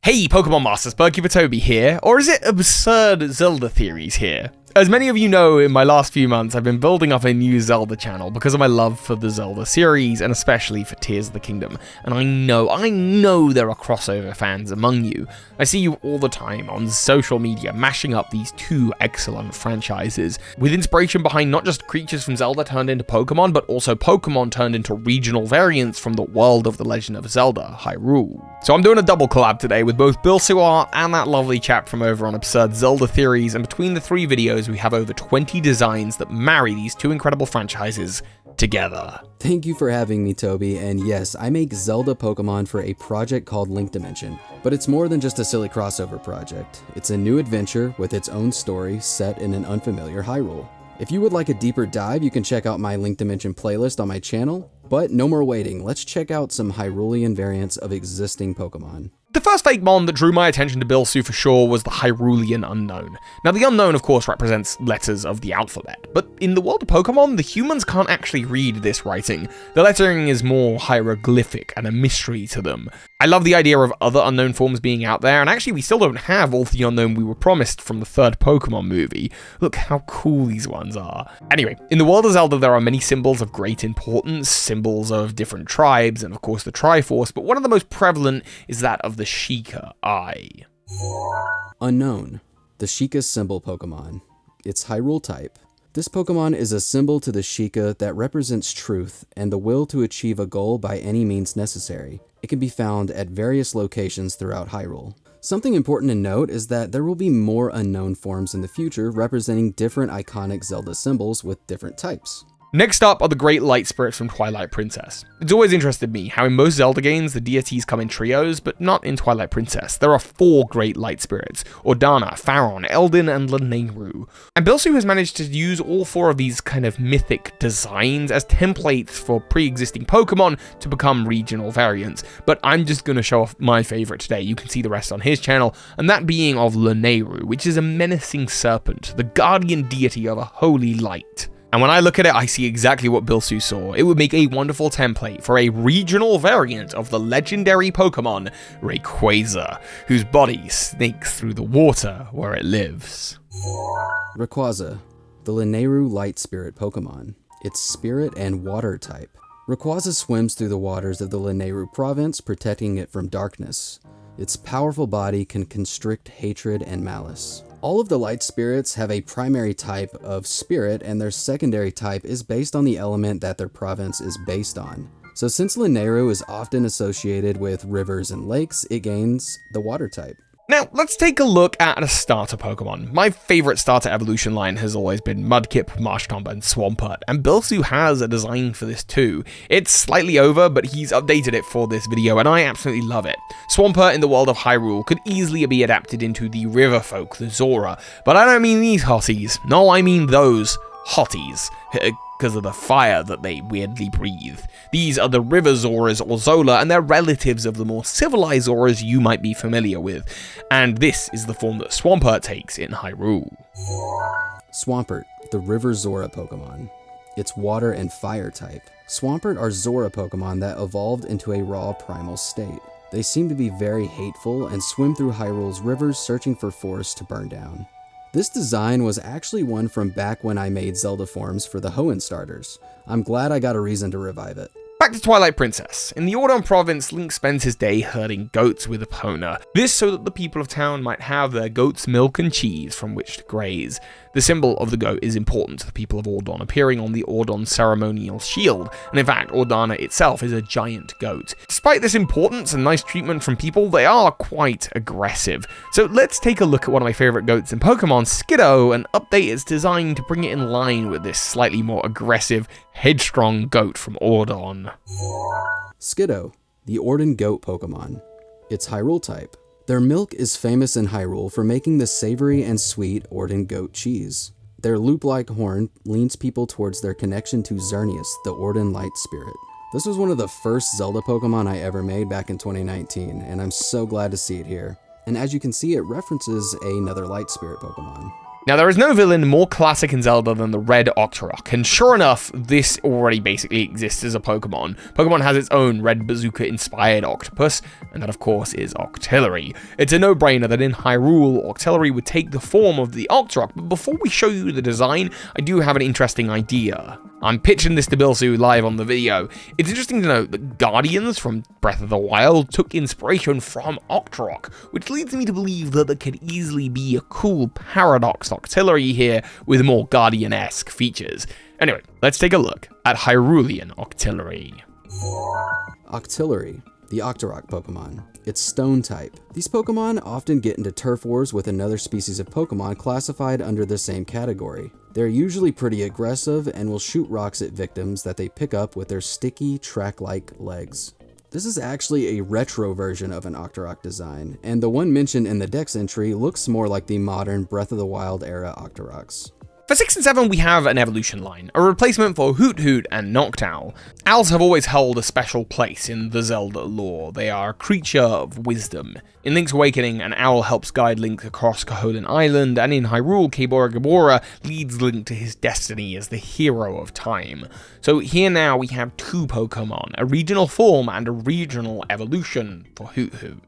Hey Pokemon Masters, Berkey Toby here, or is it Absurd Zelda Theories here? As many of you know, in my last few months, I've been building up a new Zelda channel because of my love for the Zelda series, and especially for Tears of the Kingdom. And I know there are crossover fans among you. I see you all the time on social media mashing up these two excellent franchises, with inspiration behind not just creatures from Zelda turned into Pokemon, but also Pokemon turned into regional variants from the world of The Legend of Zelda, Hyrule. So I'm doing a double collab today with both Bill Suart and that lovely chap from over on Absurd Zelda Theories, and between the three videos we have over 20 designs that marry these two incredible franchises together. Thank you for having me, Toby, and yes, I make Zelda Pokemon for a project called Link Dimension, but it's more than just a silly crossover project. It's a new adventure with its own story set in an unfamiliar Hyrule. If you would like a deeper dive, you can check out my Link Dimension playlist on my channel, but no more waiting, let's check out some Hyrulean variants of existing Pokemon. The first fake mon that drew my attention to Bilsu for sure was the Hyrulean Unknown. Now the Unknown of course represents letters of the alphabet, but in the world of Pokemon, the humans can't actually read this writing. The lettering is more hieroglyphic and a mystery to them. I love the idea of other unknown forms being out there, and actually we still don't have all the Unknown we were promised from the third Pokemon movie. Look how cool these ones are. Anyway, in the world of Zelda there are many symbols of great importance, symbols of different tribes, and of course the Triforce, but one of the most prevalent is that of the Sheikah Eye. Unknown, the Sheikah symbol Pokemon. It's Hyrule type. This Pokemon is a symbol to the Sheikah that represents truth and the will to achieve a goal by any means necessary. It can be found at various locations throughout Hyrule. Something important to note is that there will be more unknown forms in the future representing different iconic Zelda symbols with different types. Next up are the Great Light Spirits from Twilight Princess. It's always interested me how in most Zelda games the deities come in trios, but not in Twilight Princess. There are 4 Great Light Spirits: Ordana, Faron, Eldin, and Lanayru. And Bilsu has managed to use all 4 of these kind of mythic designs as templates for pre-existing Pokemon to become regional variants. But I'm just going to show off my favorite today. You can see the rest on his channel, and that being of Lanayru, which is a menacing serpent, the guardian deity of a holy light. And when I look at it, I see exactly what Bilsu saw. It would make a wonderful template for a regional variant of the legendary Pokemon Rayquaza, whose body snakes through the water where it lives. Rayquaza, the Lanayru Light Spirit Pokemon. It's Spirit and Water type. Rayquaza swims through the waters of the Lanayru province, protecting it from darkness. Its powerful body can constrict hatred and malice. All of the light spirits have a primary type of spirit, and their secondary type is based on the element that their province is based on. So since Lanayru is often associated with rivers and lakes, it gains the water type. Now, let's take a look at a starter Pokemon. My favorite starter evolution line has always been Mudkip, Marshtomp, and Swampert, and Bilsu has a design for this too. It's slightly over, but he's updated it for this video, and I absolutely love it. Swampert in the world of Hyrule could easily be adapted into the river folk, the Zora, but I don't mean these hotties. No, I mean those hotties, because of the fire that they weirdly breathe. These are the River Zoras or Zola, and they're relatives of the more civilized Zoras you might be familiar with, and this is the form that Swampert takes in Hyrule. Swampert, the River Zora Pokemon. It's water and fire type. Swampert are Zora Pokemon that evolved into a raw primal state. They seem to be very hateful and swim through Hyrule's rivers searching for forests to burn down. This design was actually one from back when I made Zelda forms for the Hoenn starters. I'm glad I got a reason to revive it. Back to Twilight Princess. In the Ordon province, Link spends his day herding goats with Epona. This so that the people of town might have their goat's milk and cheese from which to graze. The symbol of the goat is important to the people of Ordon, appearing on the Ordon ceremonial shield, and in fact, Ordana itself is a giant goat. Despite this importance and nice treatment from people, they are quite aggressive. So let's take a look at one of my favorite goats in Pokemon, Skiddo, and update its design to bring it in line with this slightly more aggressive, headstrong goat from Ordon. Skiddo, the Ordon goat Pokemon. It's Hyrule type. Their milk is famous in Hyrule for making the savory and sweet Ordon goat cheese. Their loop-like horn leans people towards their connection to Xerneas, the Ordon light spirit. This was one of the first Zelda Pokemon I ever made back in 2019, and I'm so glad to see it here. And as you can see, it references another light spirit Pokemon. Now, there is no villain more classic in Zelda than the Red Octorok, and sure enough, this already basically exists as a Pokemon. Pokemon has its own Red Bazooka-inspired octopus, and that of course is Octillery. It's a no-brainer that in Hyrule, Octillery would take the form of the Octorok, but before we show you the design, I do have an interesting idea. I'm pitching this to Bilsu live on the video. It's interesting to note that Guardians from Breath of the Wild took inspiration from Octorok, which leads me to believe that there could easily be a cool Paradox Octillery here with more Guardian-esque features. Anyway, let's take a look at Hyrulean Octillery. Octillery, the Octorok Pokemon. It's Stone type. These Pokemon often get into turf wars with another species of Pokemon classified under the same category. They're usually pretty aggressive and will shoot rocks at victims that they pick up with their sticky, track-like legs. This is actually a retro version of an Octorok design, and the one mentioned in the Dex entry looks more like the modern Breath of the Wild era Octoroks. For 6 and 7, we have an evolution line, a replacement for Hoot Hoot and Noctowl. Owls have always held a special place in the Zelda lore. They are a creature of wisdom. In Link's Awakening, an owl helps guide Link across Koholint Island, and in Hyrule, Kabora Gabora leads Link to his destiny as the hero of time. So here now we have 2 Pokemon, a regional form and a regional evolution for Hoot Hoot.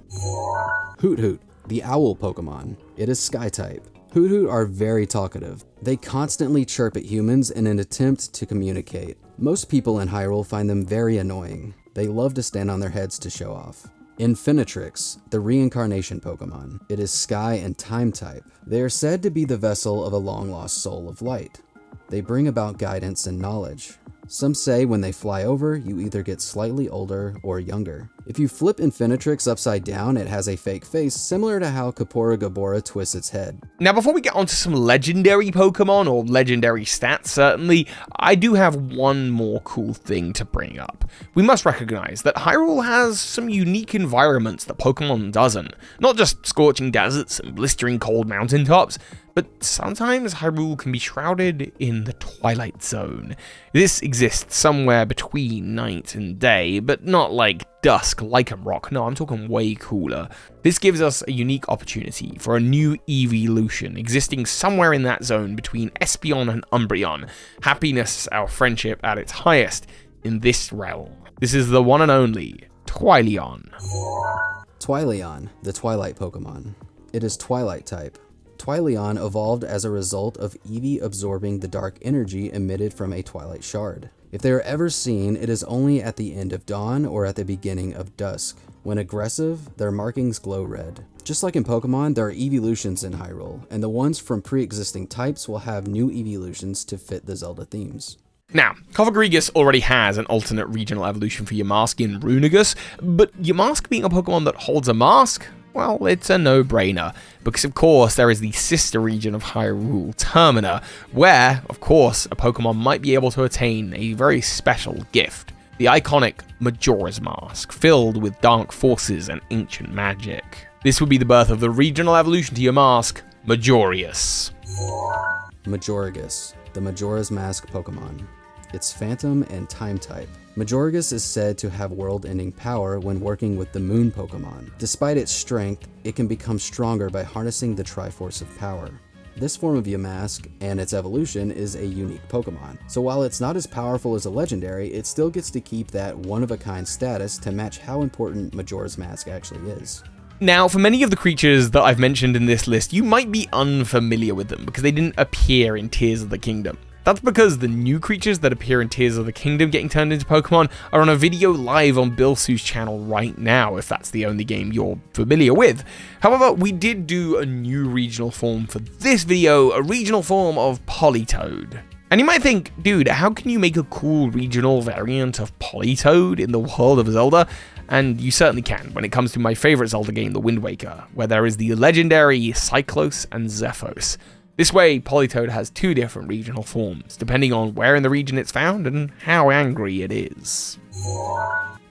Hoot Hoot, the owl Pokemon. It is Sky type. Hoot Hoot are very talkative. They constantly chirp at humans in an attempt to communicate. Most people in Hyrule find them very annoying. They love to stand on their heads to show off. Infinitrix, the reincarnation Pokemon. It is Sky and Time type. They are said to be the vessel of a long-lost soul of light. They bring about guidance and knowledge. Some say when they fly over, you either get slightly older or younger. If you flip Infinitrix upside down, it has a fake face, similar to how Kabora Gabora twists its head. Now, before we get onto some legendary Pokemon, or legendary stats certainly, I do have one more cool thing to bring up. We must recognize that Hyrule has some unique environments that Pokemon doesn't. Not just scorching deserts and blistering cold mountaintops, but sometimes Hyrule can be shrouded in the Twilight Zone. This exists somewhere between night and day, but not like dusk Lycanroc. No, I'm talking way cooler. This gives us a unique opportunity for a new evolution existing somewhere in that zone between Espeon and Umbreon. Happiness, our friendship at its highest in this realm. This is the one and only Twileon. Twileon, the Twilight Pokemon. It is Twilight type. Twileon evolved as a result of Eevee absorbing the dark energy emitted from a Twilight Shard. If they are ever seen, it is only at the end of dawn or at the beginning of dusk. When aggressive, their markings glow red. Just like in Pokemon, there are evolutions in Hyrule, and the ones from pre-existing types will have new evolutions to fit the Zelda themes. Now, Cofagrigus already has an alternate regional evolution for Yamask in Runegus, but Yamask being a Pokemon that holds a mask? Well, it's a no-brainer, because of course there is the sister region of Hyrule, Termina, where, of course, a Pokemon might be able to attain a very special gift. The iconic Majora's Mask, filled with dark forces and ancient magic. This would be the birth of the regional evolution to Yamask, Majorius. Majorigus, the Majora's Mask Pokemon. It's Phantom and Time type. Majorigus is said to have world-ending power when working with the Moon Pokemon. Despite its strength, it can become stronger by harnessing the Triforce of Power. This form of Yamask and its evolution is a unique Pokemon. So while it's not as powerful as a legendary, it still gets to keep that one-of-a-kind status to match how important Majora's Mask actually is. Now, for many of the creatures that I've mentioned in this list, you might be unfamiliar with them because they didn't appear in Tears of the Kingdom. That's because the new creatures that appear in Tears of the Kingdom getting turned into Pokemon are on a video live on Bilsu's channel right now, if that's the only game you're familiar with. However, we did do a new regional form for this video, a regional form of Politoed. And you might think, dude, how can you make a cool regional variant of Politoed in the world of Zelda? And you certainly can when it comes to my favorite Zelda game, The Wind Waker, where there is the legendary Cyclos and Zephos. This way, Politoed has 2 different regional forms, depending on where in the region it's found and how angry it is.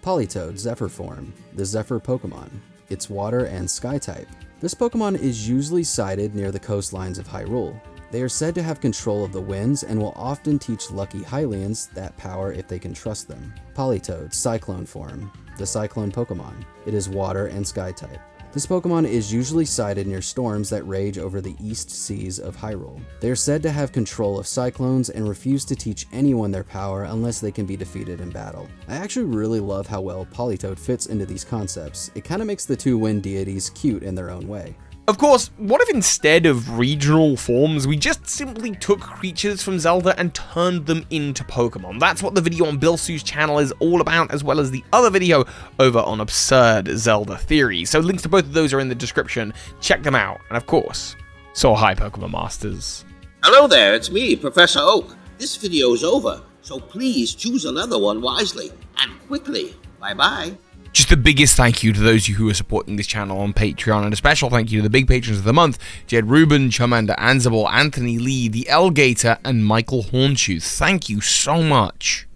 Politoed Zephyr form, the Zephyr Pokemon. It's water and sky type. This Pokemon is usually sighted near the coastlines of Hyrule. They are said to have control of the winds and will often teach lucky Hylians that power if they can trust them. Politoed Cyclone form, the Cyclone Pokemon. It is water and sky type. This Pokemon is usually sighted near storms that rage over the east seas of Hyrule. They are said to have control of cyclones and refuse to teach anyone their power unless they can be defeated in battle. I actually really love how well Politoed fits into these concepts. It kind of makes the two wind deities cute in their own way. Of course, what if instead of regional forms, we just simply took creatures from Zelda and turned them into Pokemon? That's what the video on Bilsu's channel is all about, as well as the other video over on Absurd Zelda Theory. So links to both of those are in the description. Check them out. And of course, so hi Pokemon Masters. Hello there, it's me, Professor Oak. This video is over, so please choose another one wisely and quickly. Bye-bye. Just the biggest thank you to those of you who are supporting this channel on Patreon, and a special thank you to the big patrons of the month, Jed Rubin, Charmander Ansible, Anthony Lee, The Elgator, and Michael Hornshoe. Thank you so much.